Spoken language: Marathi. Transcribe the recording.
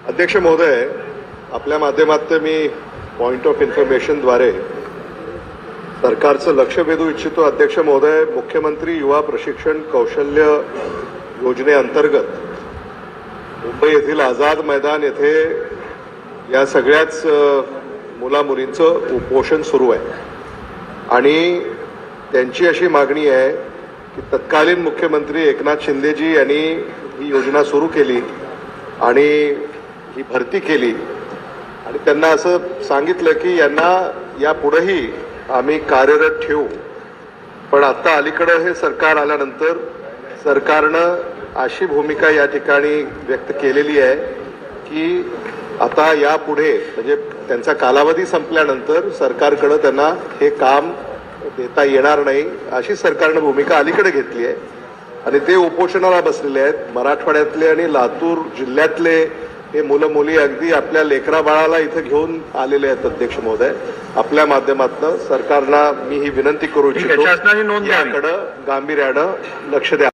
अध्यक्ष महोदय, आपल्या माध्यमातून मी पॉइंट ऑफ इन्फॉर्मेशनद्वारे सरकारचं लक्ष वेधू इच्छितो. अध्यक्ष महोदय, मुख्यमंत्री युवा प्रशिक्षण कौशल्य योजनेअंतर्गत मुंबई येथील आझाद मैदान येथे या सगळ्याच मुलामुलींचं उपोषण सुरू आहे आणि त्यांची अशी मागणी आहे की तत्कालीन मुख्यमंत्री एकनाथ शिंदेजी यांनी ही योजना सुरू केली आणि ही भरती केली आणि त्यांना असं सांगितलं की यांना यापुढेही आम्ही कार्यरत ठेवू. पण आता अलीकडे हे सरकार आल्यानंतर सरकारनं अशी भूमिका या ठिकाणी व्यक्त केलेली आहे की आता यापुढे म्हणजे त्यांचा कालावधी संपल्यानंतर सरकारकडे त्यांना हे काम देता येणार नाही अशी सरकारनं भूमिका अलीकडे घेतली आहे आणि ते उपोषणाला बसलेले आहेत. मराठवाड्यातले आणि लातूर जिल्ह्यातले हे मुलं मुली अगदी आपल्या लेकरा बाळाला इथं घेऊन आलेले आहेत. अध्यक्ष महोदय, आपल्या माध्यमातून सरकारला मी ही विनंती करू इच्छितो, याकडे गांभीर्यानं लक्ष द्या.